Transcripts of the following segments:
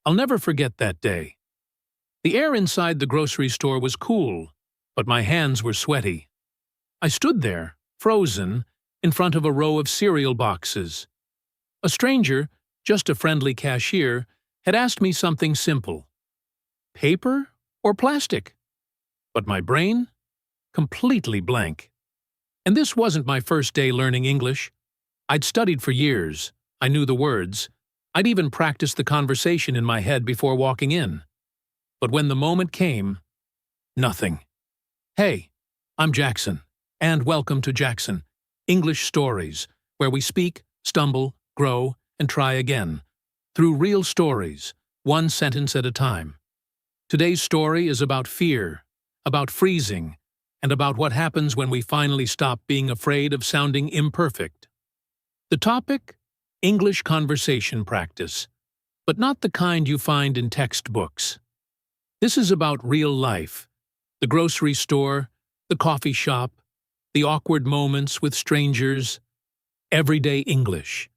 I'll never forget that day. The air inside the grocery store was cool, but my hands were sweaty. I stood there, frozen, in front of a row of cereal boxes. A stranger, just a friendly cashier, had asked me something simple. Paper or plastic? But my brain? Completely blank. And this wasn't my first day learning English. I'd studied for years. I knew the words. I'd even practiced the conversation in my head before walking in. But when the moment came, nothing. Hey, I'm Jackson, and welcome to Jackson, English Stories, where we speak, stumble, grow, and try again, through real stories, one sentence at a time. Today's story is about fear, about freezing, and about what happens when we finally stop being afraid of sounding imperfect. The topic? English conversation practice, but not the kind you find in textbooks. This is about real life, the grocery store, the coffee shop, the awkward moments with strangers, everyday English,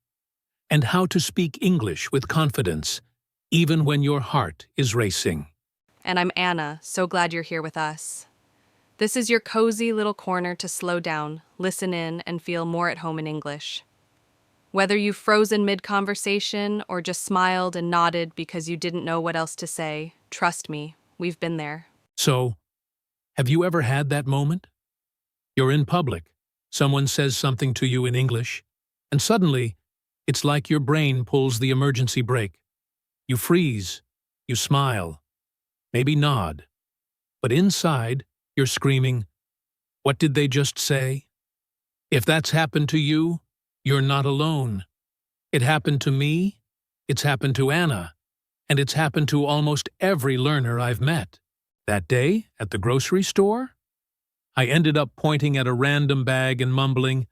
and how to speak English with confidence, even when your heart is racing. And I'm Anna, so glad you're here with us. This is your cozy little corner to slow down, listen in, and feel more at home in English. Whether you've frozen mid-conversation or just smiled and nodded because you didn't know what else to say, trust me, we've been there. So, have you ever had that moment? You're in public, someone says something to you in English, and suddenly, it's like your brain pulls the emergency brake. You freeze, you smile, maybe nod, but inside, you're screaming, "What did they just say?" If that's happened to you, you're not alone. It happened to me, it's happened to Anna, and it's happened to almost every learner I've met. That day, at the grocery store, I ended up pointing at a random bag and mumbling,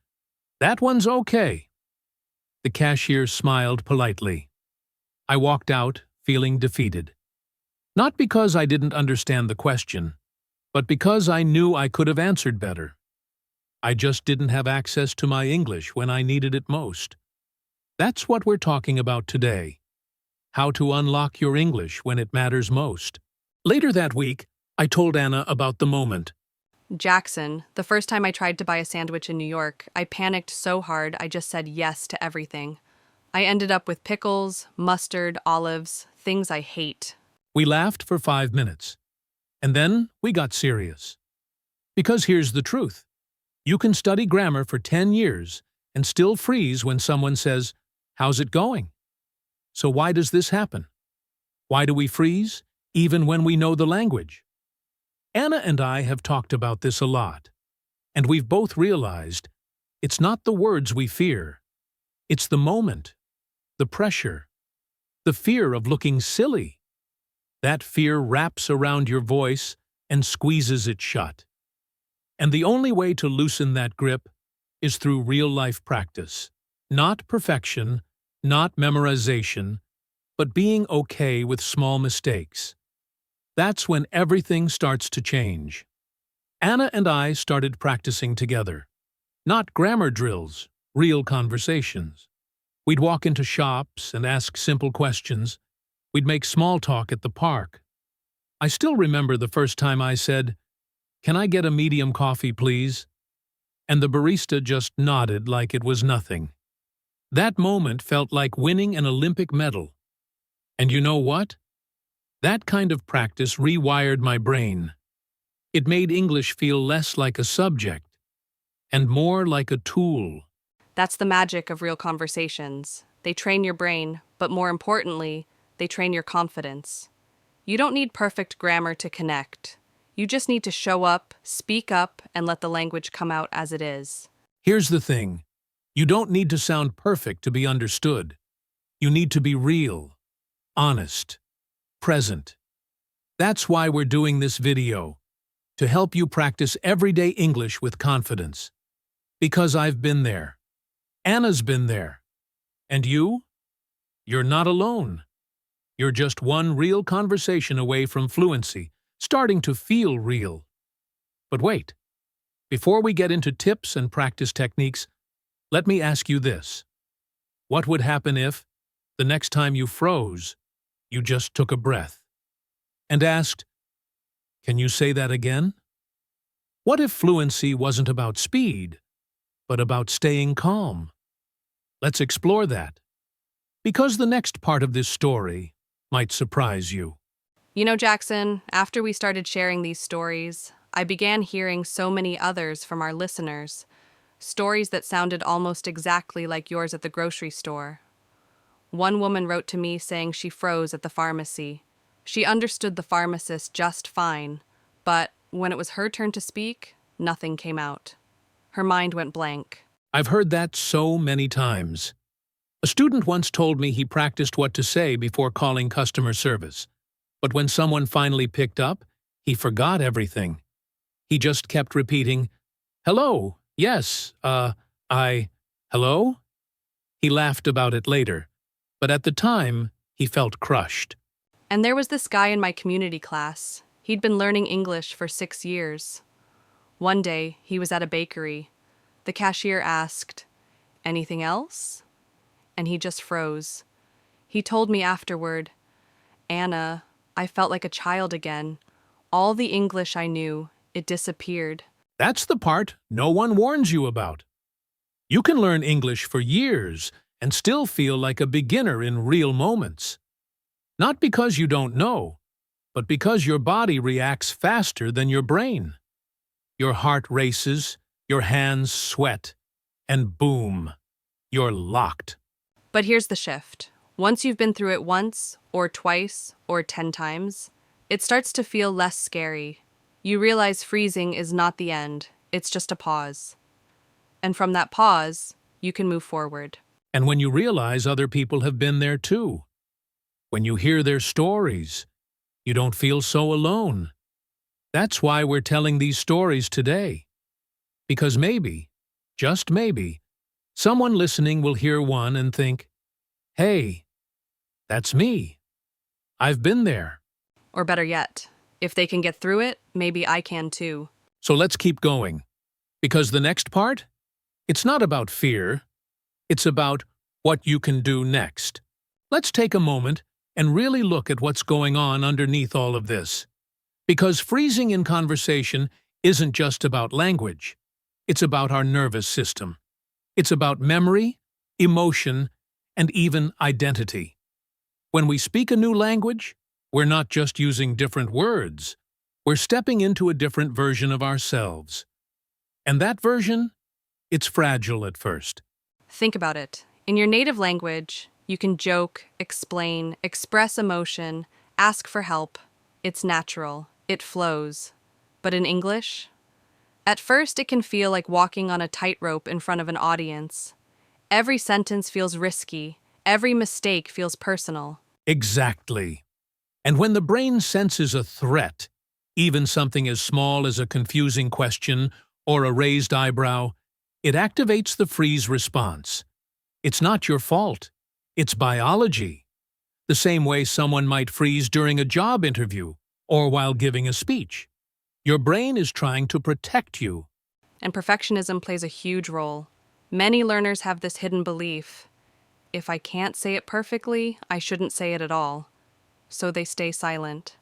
"That one's okay." The cashier smiled politely. I walked out, feeling defeated. Not because I didn't understand the question, but because I knew I could have answered better. I just didn't have access to my English when I needed it most. That's what we're talking about today. How to unlock your English when it matters most. Later that week, I told Anna about the moment. Jackson, the first time I tried to buy a sandwich in New York, I panicked so hard I just said yes to everything. I ended up with pickles, mustard, olives, things I hate. We laughed for 5 minutes. And then we got serious. Because here's the truth. You can study grammar for 10 years and still freeze when someone says, "How's it going?" So why does this happen? Why do we freeze, even when we know the language? Anna and I have talked about this a lot, and we've both realized it's not the words we fear. It's the moment, the pressure, the fear of looking silly. That fear wraps around your voice and squeezes it shut. And the only way to loosen that grip is through real-life practice. Not perfection, not memorization, but being okay with small mistakes. That's when everything starts to change. Anna and I started practicing together. Not grammar drills, real conversations. We'd walk into shops and ask simple questions. We'd make small talk at the park. I still remember the first time I said, "Can I get a medium coffee, please?" And the barista just nodded like it was nothing. That moment felt like winning an Olympic medal. And you know what? That kind of practice rewired my brain. It made English feel less like a subject and more like a tool. That's the magic of real conversations. They train your brain, but more importantly, they train your confidence. You don't need perfect grammar to connect. You just need to show up, speak up, and let the language come out as it is. Here's the thing. You don't need to sound perfect to be understood. You need to be real, honest, present. That's why we're doing this video, to help you practice everyday English with confidence. Because I've been there. Anna's been there. And you? You're not alone. You're just one real conversation away from fluency, starting to feel real. But wait, before we get into tips and practice techniques, let me ask you this. What would happen if, the next time you froze, You just took a breath and asked, "Can you say that again?" What if fluency wasn't about speed, but about staying calm? Let's explore that, because the next part of this story might surprise you. You know, Jackson, after we started sharing these stories, I began hearing so many others from our listeners, stories that sounded almost exactly like yours at the grocery store. One woman wrote to me saying she froze at the pharmacy. She understood the pharmacist just fine, but when it was her turn to speak, nothing came out. Her mind went blank. I've heard that so many times. A student once told me he practiced what to say before calling customer service, but when someone finally picked up, he forgot everything. He just kept repeating, "Hello, yes, hello?" He laughed about it later, but at the time, he felt crushed. And there was this guy in my community class. He'd been learning English for 6 years. One day, he was at a bakery. The cashier asked, "Anything else?" And he just froze. He told me afterward, "Anna, I felt like a child again. All the English I knew, it disappeared." That's the part no one warns you about. You can learn English for years and still feel like a beginner in real moments. Not because you don't know, but because your body reacts faster than your brain. Your heart races, your hands sweat, and boom, you're locked. But here's the shift. Once you've been through it once, or twice, or 10 times, it starts to feel less scary. You realize freezing is not the end, it's just a pause. And from that pause, you can move forward. And when you realize other people have been there too, when you hear their stories, you don't feel so alone. That's why we're telling these stories today. Because maybe, just maybe, someone listening will hear one and think, "Hey, that's me. I've been there." Or better yet, if they can get through it, maybe I can too. So let's keep going. Because the next part, it's not about fear, it's about what you can do next. Let's take a moment and really look at what's going on underneath all of this. Because freezing in conversation isn't just about language. It's about our nervous system. It's about memory, emotion, and even identity. When we speak a new language, we're not just using different words. We're stepping into a different version of ourselves. And that version, it's fragile at first. Think about it. In your native language, you can joke, explain, express emotion, ask for help. It's natural. It flows. But in English? At first, it can feel like walking on a tightrope in front of an audience. Every sentence feels risky. Every mistake feels personal. Exactly. And when the brain senses a threat, even something as small as a confusing question or a raised eyebrow, it activates the freeze response. It's not your fault. It's biology. The same way someone might freeze during a job interview or while giving a speech. Your brain is trying to protect you. And perfectionism plays a huge role. Many learners have this hidden belief: if I can't say it perfectly, I shouldn't say it at all. So they stay silent.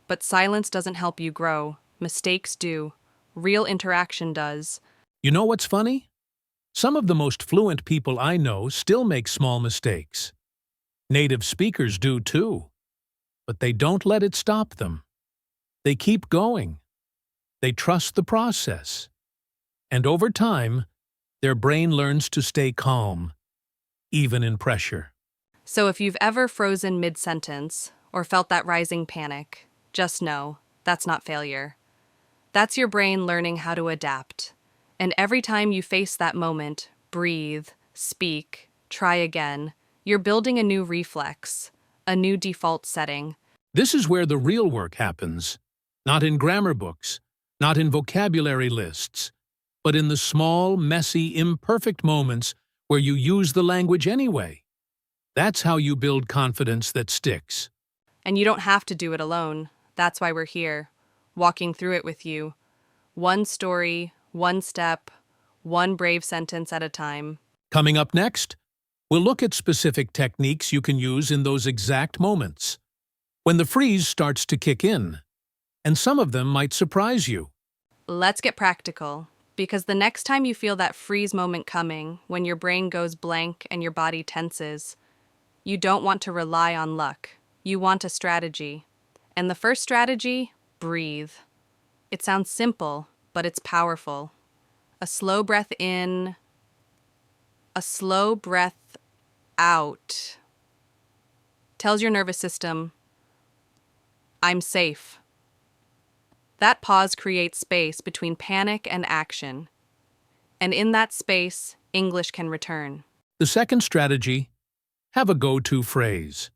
But silence doesn't help you grow. Mistakes do. Real interaction does. You know what's funny? Some of the most fluent people I know still make small mistakes. Native speakers do too. But they don't let it stop them. They keep going. They trust the process. And over time, their brain learns to stay calm, even in pressure. So if you've ever frozen mid-sentence or felt that rising panic, just know that's not failure. That's your brain learning how to adapt. And every time you face that moment, breathe, speak, try again. You're building a new reflex, a new default setting. This is where the real work happens. Not in grammar books, not in vocabulary lists, but in the small, messy, imperfect moments where you use the language anyway. That's how you build confidence that sticks. And you don't have to do it alone. That's why we're here, walking through it with you. One story, one step, one brave sentence at a time. Coming up next, We'll look at specific techniques you can use in those exact moments, when the freeze starts to kick in, and some of them might surprise you. Let's get practical, because the next time you feel that freeze moment coming, when your brain goes blank and your body tenses, you don't want to rely on luck. You want a strategy. And the first strategy, breathe. It sounds simple, but it's powerful. A slow breath in, a slow breath out. Tells your nervous system, I'm safe. That pause creates space between panic and action. And in that space, English can return. The second strategy, have a go-to phrase.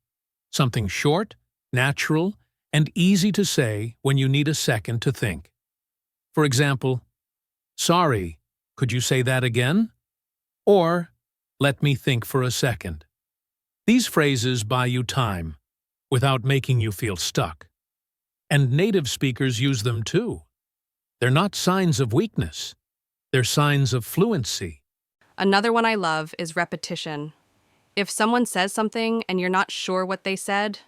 Something short, natural, and easy to say when you need a second to think. For example, sorry, could you say that again? Or, let me think for a second. These phrases buy you time, without making you feel stuck. And native speakers use them too. They're not signs of weakness. They're signs of fluency. Another one I love is repetition. If someone says something and you're not sure what they said,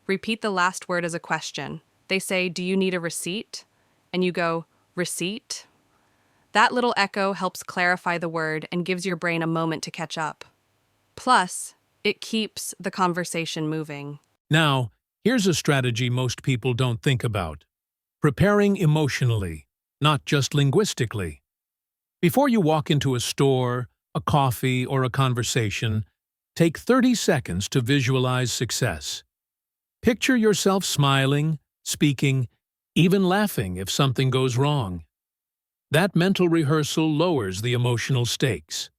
repeat the last word as a question. They say, do you need a receipt? And you go, receipt? That little echo helps clarify the word and gives your brain a moment to catch up. Plus, it keeps the conversation moving. Now, here's a strategy most people don't think about. Preparing emotionally, not just linguistically. Before you walk into a store, a coffee, or a conversation, take 30 seconds to visualize success. Picture yourself smiling, speaking, even laughing if something goes wrong. That mental rehearsal lowers the emotional stakes.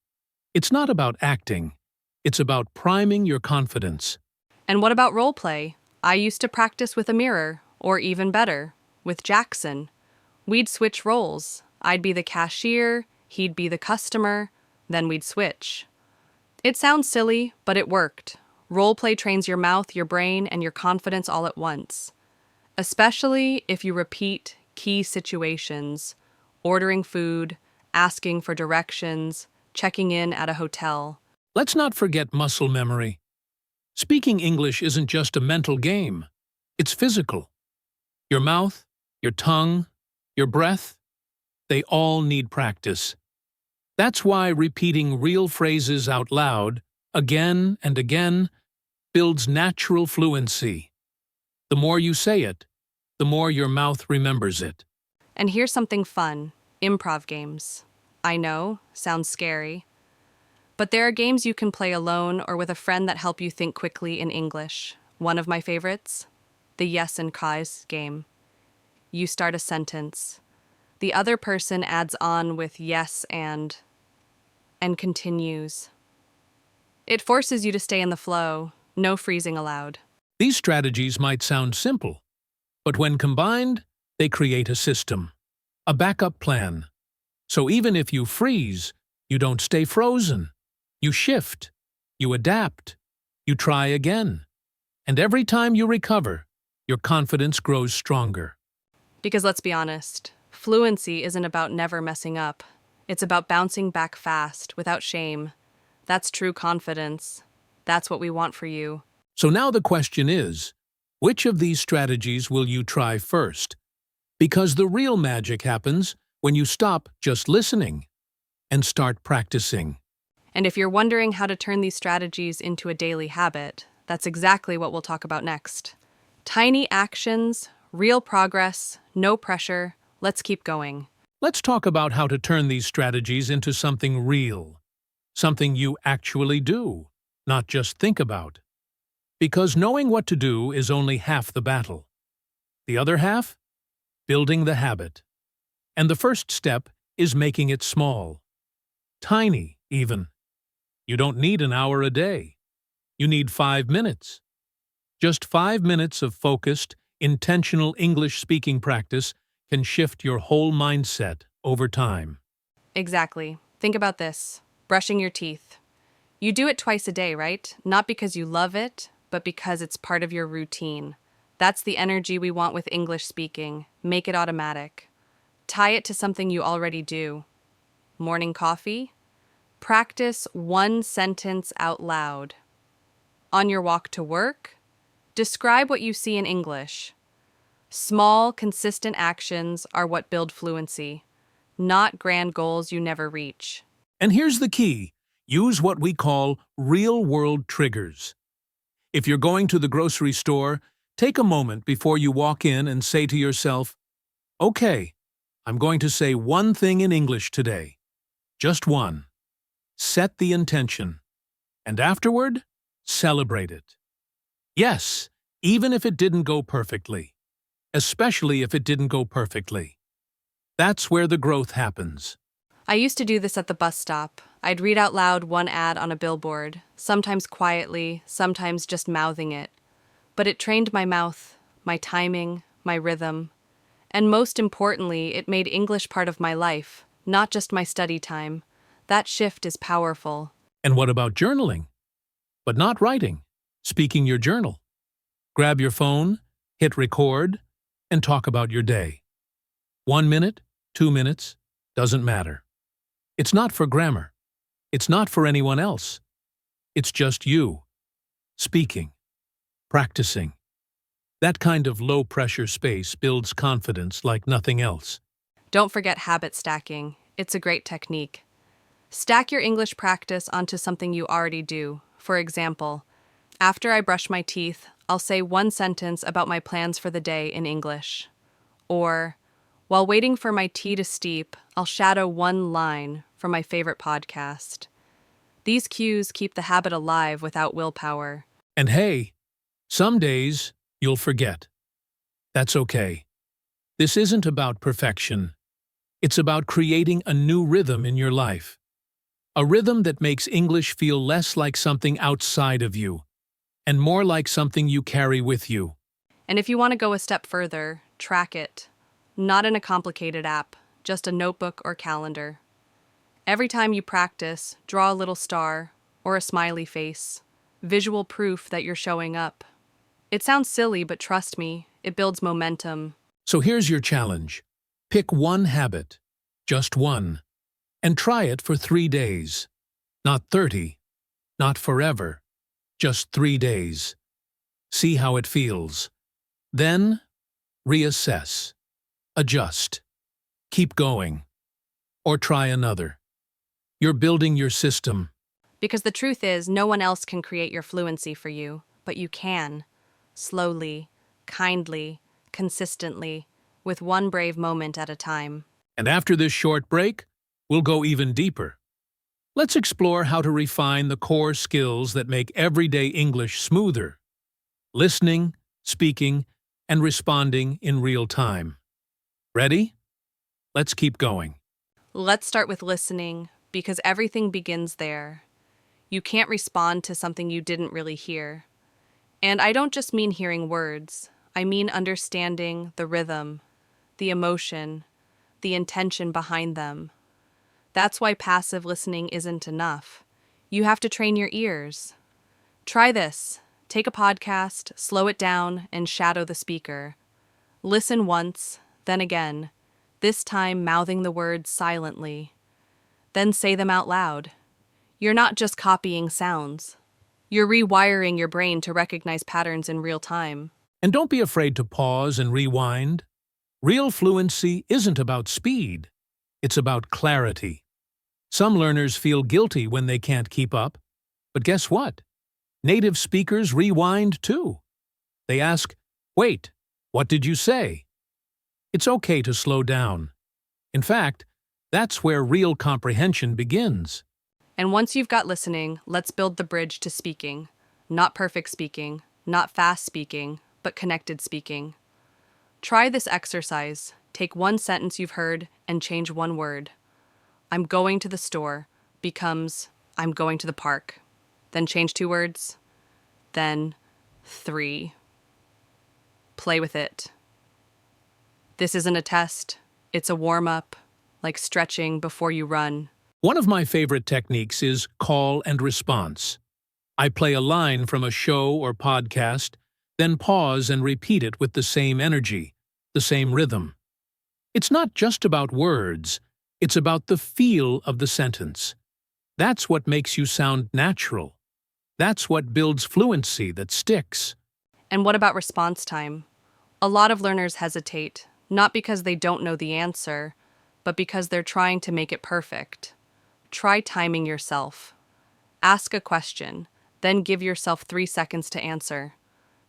It's not about acting. It's about priming your confidence. And what about role play? I used to practice with a mirror, or even better, with Jackson. We'd switch roles. I'd be the cashier, he'd be the customer, then we'd switch. It sounds silly, but it worked. Role play trains your mouth, your brain, and your confidence all at once. Especially if you repeat key situations, ordering food, asking for directions, checking in at a hotel. Let's not forget muscle memory. Speaking English isn't just a mental game. It's physical. Your mouth, your tongue, your breath, they all need practice. That's why repeating real phrases out loud, again and again, builds natural fluency. The more you say it, the more your mouth remembers it. And here's something fun, improv games. I know, sounds scary. But there are games you can play alone or with a friend that help you think quickly in English. One of my favorites? The yes and cause game. You start a sentence. The other person adds on with yes and continues. It forces you to stay in the flow, no freezing allowed. These strategies might sound simple, but when combined, they create a system, a backup plan. So even if you freeze, you don't stay frozen. You shift, you adapt, you try again. And every time you recover, your confidence grows stronger. Because let's be honest, fluency isn't about never messing up. It's about bouncing back fast, without shame. That's true confidence. That's what we want for you. So now the question is, which of these strategies will you try first? Because the real magic happens when you stop just listening and start practicing. And if you're wondering how to turn these strategies into a daily habit, that's exactly what we'll talk about next. Tiny actions, real progress, no pressure. Let's keep going. Let's talk about how to turn these strategies into something real, something you actually do, not just think about. Because knowing what to do is only half the battle. The other half? Building the habit. And the first step is making it small. Tiny, even. You don't need an hour a day. You need 5 minutes. Just 5 minutes of focused, intentional English speaking practice can shift your whole mindset over time. Exactly. Think about this. Brushing your teeth. You do it twice a day, right? Not because you love it, but because it's part of your routine. That's the energy we want with English speaking. Make it automatic. Tie it to something you already do. Morning coffee? Practice one sentence out loud. On your walk to work, describe what you see in English. Small, consistent actions are what build fluency, not grand goals you never reach. And here's the key. Use what we call real-world triggers. If you're going to the grocery store, take a moment before you walk in and say to yourself, "Okay, I'm going to say one thing in English today. Just one." Set the intention. And afterward, celebrate it. Yes, even if it didn't go perfectly. Especially if it didn't go perfectly. That's where the growth happens. I used to do this at the bus stop. I'd read out loud one ad on a billboard, sometimes quietly, sometimes just mouthing it. But it trained my mouth, my timing, my rhythm. And most importantly, it made English part of my life, not just my study time. That shift is powerful. And what about journaling? But not writing, speaking your journal. Grab your phone, hit record, and talk about your day. 1 minute, 2 minutes, doesn't matter. It's not for grammar. It's not for anyone else. It's just you, speaking, practicing. That kind of low-pressure space builds confidence like nothing else. Don't forget habit stacking. It's a great technique. Stack your English practice onto something you already do. For example, after I brush my teeth, I'll say one sentence about my plans for the day in English. Or, while waiting for my tea to steep, I'll shadow one line from my favorite podcast. These cues keep the habit alive without willpower. And hey, some days you'll forget. That's okay. This isn't about perfection. It's about creating a new rhythm in your life. A rhythm that makes English feel less like something outside of you and more like something you carry with you. And if you want to go a step further, track it. Not in a complicated app, just a notebook or calendar. Every time you practice, draw a little star or a smiley face, visual proof that you're showing up. It sounds silly, but trust me, it builds momentum. So here's your challenge. Pick one habit, just one, and try it for 3 days. Not 30, not forever, just 3 days. See how it feels. Then, reassess, adjust, keep going, or try another. You're building your system. Because the truth is, no one else can create your fluency for you, but you can. Slowly, kindly, consistently, with one brave moment at a time. And after this short break, we'll go even deeper. Let's explore how to refine the core skills that make everyday English smoother. Listening, speaking, and responding in real time. Ready? Let's keep going. Let's start with listening, because everything begins there. You can't respond to something you didn't really hear. And I don't just mean hearing words. I mean understanding the rhythm, the emotion, the intention behind them. That's why passive listening isn't enough. You have to train your ears. Try this. Take a podcast, slow it down, and shadow the speaker. Listen once, then again, this time mouthing the words silently. Then say them out loud. You're not just copying sounds. You're rewiring your brain to recognize patterns in real time. And don't be afraid to pause and rewind. Real fluency isn't about speed. It's about clarity. Some learners feel guilty when they can't keep up. But guess what? Native speakers rewind too. They ask, "Wait, what did you say?" It's okay to slow down. In fact, that's where real comprehension begins. And once you've got listening, let's build the bridge to speaking. Not perfect speaking, not fast speaking, but connected speaking. Try this exercise. Take one sentence you've heard and change one word. I'm going to the store becomes I'm going to the park. Then change 2 words. Then 3. Play with it. This isn't a test. It's a warm-up, like stretching before you run. One of my favorite techniques is call and response. I play a line from a show or podcast, then pause and repeat it with the same energy, the same rhythm. It's not just about words, it's about the feel of the sentence. That's what makes you sound natural. That's what builds fluency that sticks. And what about response time? A lot of learners hesitate, not because they don't know the answer, but because they're trying to make it perfect. Try timing yourself. Ask a question, then give yourself 3 seconds to answer.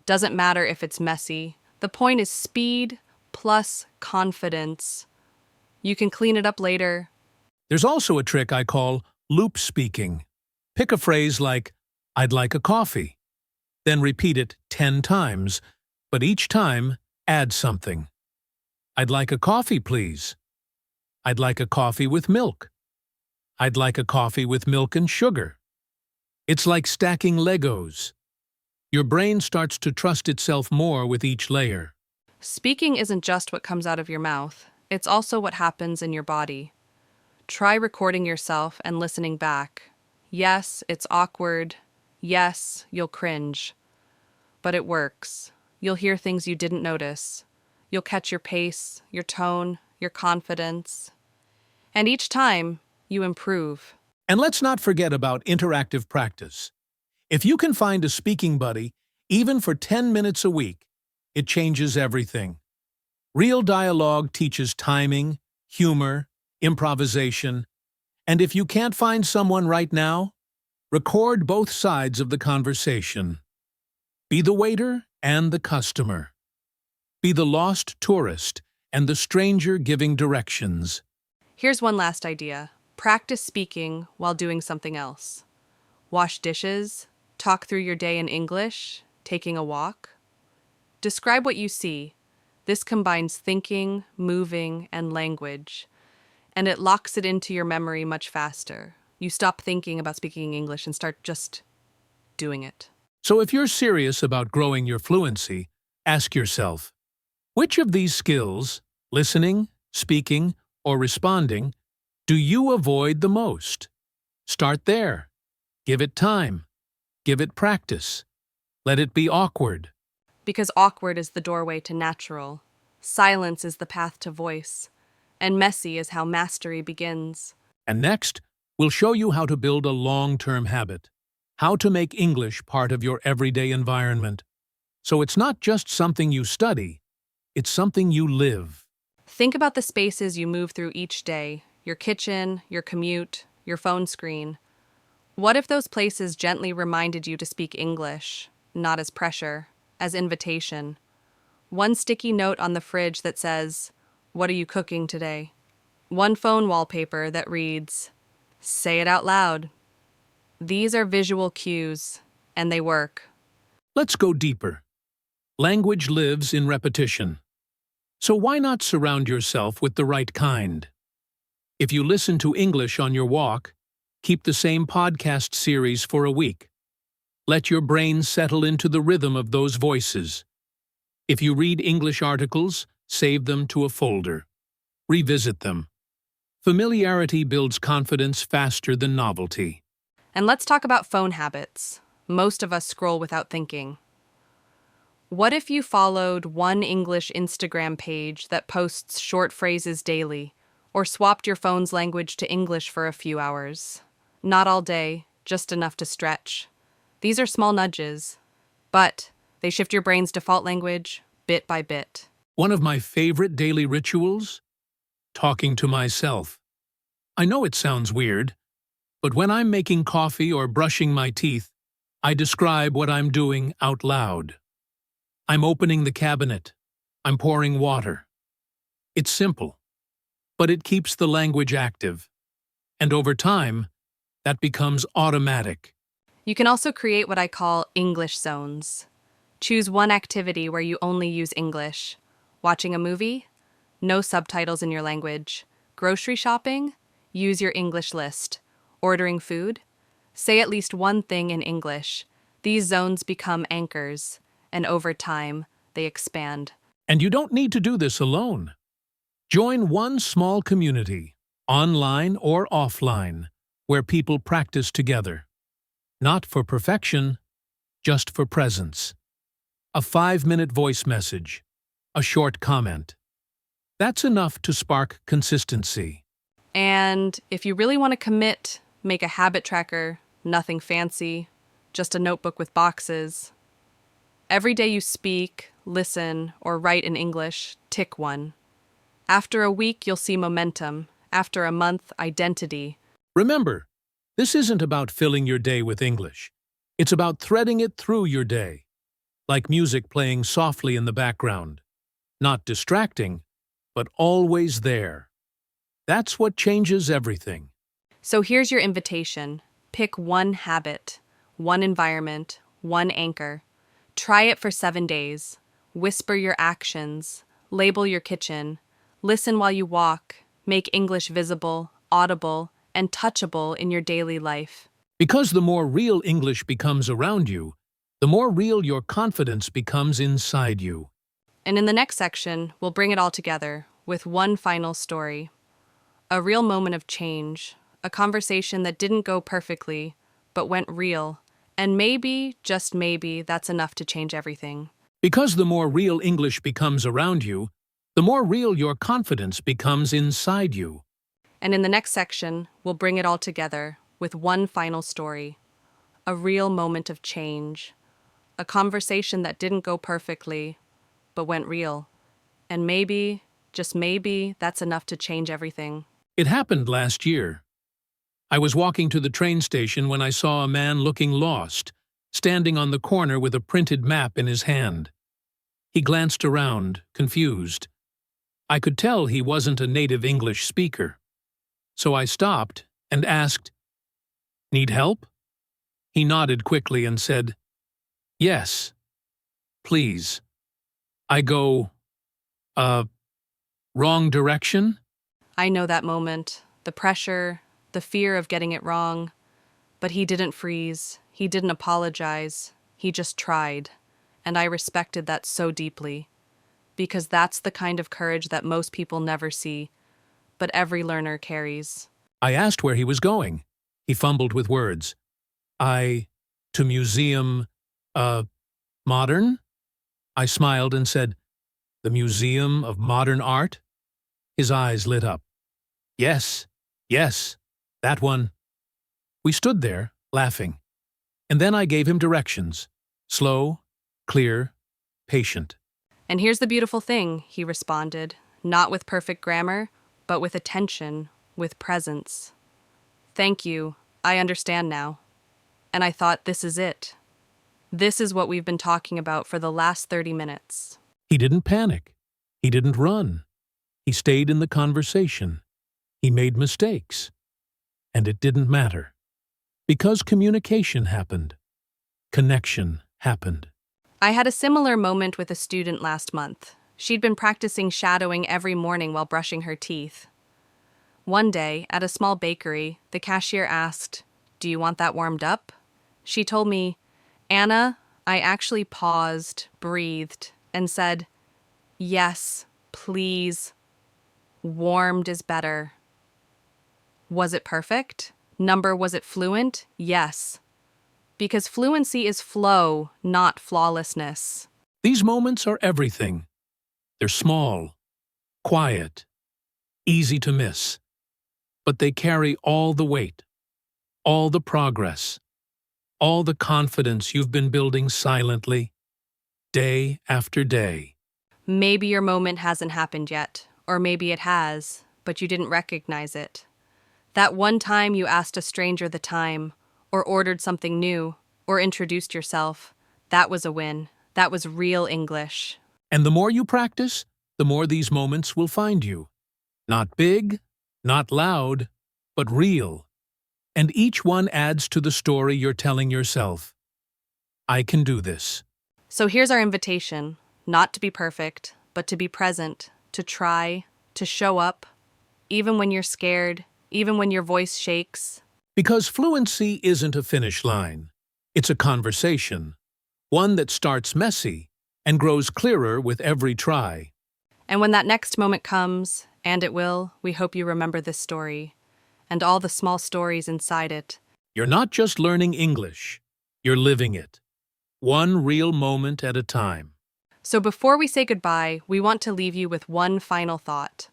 Doesn't matter if it's messy. The point is speed plus confidence. You can clean it up later. There's also a trick I call loop speaking. Pick a phrase like, "I'd like a coffee." Then repeat it 10 times, but each time, add something. "I'd like a coffee, please." "I'd like a coffee with milk." "I'd like a coffee with milk and sugar." It's like stacking Legos. Your brain starts to trust itself more with each layer. Speaking isn't just what comes out of your mouth, it's also what happens in your body. Try recording yourself and listening back. Yes, it's awkward. Yes, you'll cringe. But it works. You'll hear things you didn't notice. You'll catch your pace, your tone, your confidence. And each time, you improve. And let's not forget about interactive practice. If you can find a speaking buddy, even for 10 minutes a week, it changes everything. Real dialogue teaches timing, humor, improvisation, and if you can't find someone right now, record both sides of the conversation. Be the waiter and the customer. Be the lost tourist and the stranger giving directions. Here's one last idea. Practice speaking while doing something else. Wash dishes, talk through your day in English, taking a walk. Describe what you see. This combines thinking, moving, and language, and it locks it into your memory much faster. You stop thinking about speaking English and start just doing it. So if you're serious about growing your fluency, ask yourself, which of these skills, listening, speaking, or responding, do you avoid the most? Start there. Give it time. Give it practice. Let it be awkward. Because awkward is the doorway to natural, silence is the path to voice, and messy is how mastery begins. And next, we'll show you how to build a long-term habit, how to make English part of your everyday environment. So it's not just something you study, it's something you live. Think about the spaces you move through each day, your kitchen, your commute, your phone screen. What if those places gently reminded you to speak English, not as pressure, as invitation? One sticky note on the fridge that says, "What are you cooking today?" One phone wallpaper that reads, "Say it out loud." These are visual cues, and they work. Let's go deeper. Language lives in repetition. So why not surround yourself with the right kind? If you listen to English on your walk, keep the same podcast series for a week. Let your brain settle into the rhythm of those voices. If you read English articles, save them to a folder. Revisit them. Familiarity builds confidence faster than novelty. And let's talk about phone habits. Most of us scroll without thinking. What if you followed one English Instagram page that posts short phrases daily, or swapped your phone's language to English for a few hours? Not all day, just enough to stretch. These are small nudges, but they shift your brain's default language bit by bit. One of my favorite daily rituals? Talking to myself. I know it sounds weird, but when I'm making coffee or brushing my teeth, I describe what I'm doing out loud. I'm opening the cabinet. I'm pouring water. It's simple, but it keeps the language active. And over time, that becomes automatic. You can also create what I call English zones. Choose one activity where you only use English. Watching a movie? No subtitles in your language. Grocery shopping? Use your English list. Ordering food? Say at least one thing in English. These zones become anchors, and over time, they expand. And you don't need to do this alone. Join one small community, online or offline, where people practice together. Not for perfection, just for presence. A 5-minute voice message, a short comment. That's enough to spark consistency. And if you really want to commit Make a habit tracker, nothing fancy, just a notebook with boxes. Every day you speak, listen, or write in English, tick one. After a week, you'll see momentum. After a month, identity. Remember, this isn't about filling your day with English. It's about threading it through your day, like music playing softly in the background. Not distracting, but always there. That's what changes everything. So here's your invitation. Pick one habit, one environment, one anchor. Try it for 7 days. Whisper your actions. Label your kitchen. Listen while you walk. Make English visible, audible, and touchable in your daily life. Because the more real English becomes around you, the more real your confidence becomes inside you. And in the next section, we'll bring it all together with one final story. A real moment of change, a conversation that didn't go perfectly, but went real. And maybe, just maybe, that's enough to change everything. Because the more real English becomes around you, the more real your confidence becomes inside you. And in the next section, we'll bring it all together with one final story. A real moment of change. A conversation that didn't go perfectly, but went real. And maybe, just maybe, that's enough to change everything. It happened last year. I was walking to the train station when I saw a man looking lost, standing on the corner with a printed map in his hand. He glanced around, confused. I could tell he wasn't a native English speaker. So I stopped and asked, "Need help?" He nodded quickly and said, "Yes, please. I go, wrong direction?" I know that moment, the pressure, the fear of getting it wrong. But he didn't freeze, he didn't apologize, he just tried. And I respected that so deeply. Because that's the kind of courage that most people never see, but every learner carries. I asked where he was going. He fumbled with words. To museum, modern? I smiled and said, "The Museum of Modern Art?" His eyes lit up. Yes, that one." We stood there, laughing. And then I gave him directions. Slow, clear, patient. And here's the beautiful thing, he responded, not with perfect grammar, but with attention, with presence. "Thank you, I understand now." And I thought, this is it. This is what we've been talking about for the last 30 minutes. He didn't panic. He didn't run. He stayed in the conversation. He made mistakes. And it didn't matter. Because communication happened. Connection happened. I had a similar moment with a student last month. She'd been practicing shadowing every morning while brushing her teeth. One day, at a small bakery, the cashier asked, "Do you want that warmed up?" She told me, "Anna, I actually paused, breathed, and said, 'Yes, please. Warmed is better.'" Was it perfect? Was it fluent? Yes. Because fluency is flow, not flawlessness. These moments are everything. They're small, quiet, easy to miss. But they carry all the weight, all the progress, all the confidence you've been building silently, day after day. Maybe your moment hasn't happened yet, or maybe it has, but you didn't recognize it. That one time you asked a stranger the time, or ordered something new, or introduced yourself, that was a win. That was real English. And the more you practice, the more these moments will find you. Not big, not loud, but real. And each one adds to the story you're telling yourself. I can do this. So here's our invitation, not to be perfect, but to be present, to try, to show up, even when you're scared, even when your voice shakes. Because fluency isn't a finish line. It's a conversation, one that starts messy and grows clearer with every try. And when that next moment comes, and it will, we hope you remember this story, and all the small stories inside it. You're not just learning English, you're living it. One real moment at a time. So before we say goodbye, we want to leave you with one final thought.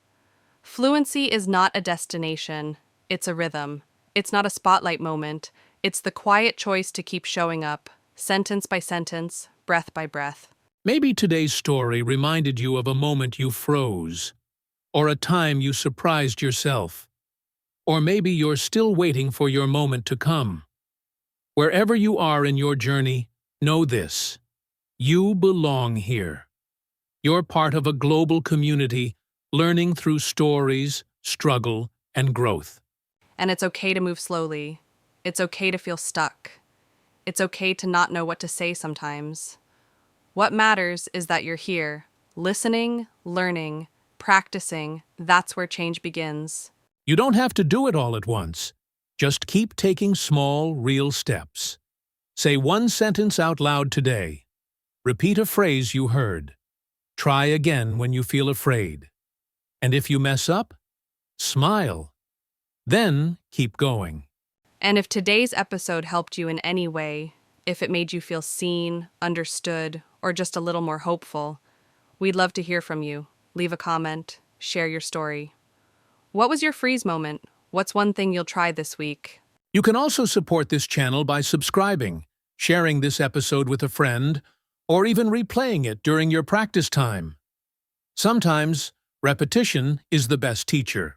Fluency is not a destination, it's a rhythm. It's not a spotlight moment. It's the quiet choice to keep showing up, sentence by sentence, breath by breath. Maybe today's story reminded you of a moment you froze, or a time you surprised yourself, or maybe you're still waiting for your moment to come. Wherever you are in your journey, know this: you belong here. You're part of a global community, learning through stories, struggle, and growth. And it's okay to move slowly. It's okay to feel stuck. It's okay to not know what to say sometimes. What matters is that you're here, listening, learning, practicing. That's where change begins. You don't have to do it all at once. Just keep taking small, real steps. Say one sentence out loud today. Repeat a phrase you heard. Try again when you feel afraid. And if you mess up, smile. Then keep going. And if today's episode helped you in any way, if it made you feel seen, understood, or just a little more hopeful, we'd love to hear from you. Leave a comment, share your story. What was your freeze moment? What's one thing you'll try this week? You can also support this channel by subscribing, sharing this episode with a friend, or even replaying it during your practice time. Sometimes, repetition is the best teacher.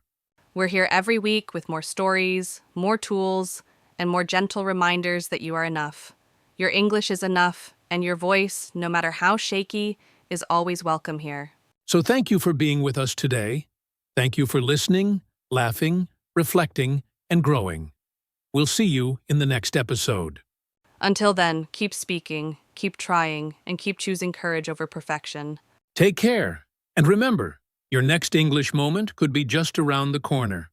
We're here every week with more stories, more tools, and more gentle reminders that you are enough. Your English is enough, and your voice, no matter how shaky, is always welcome here. So thank you for being with us today. Thank you for listening, laughing, reflecting, and growing. We'll see you in the next episode. Until then, keep speaking, keep trying, and keep choosing courage over perfection. Take care, and remember, your next English moment could be just around the corner.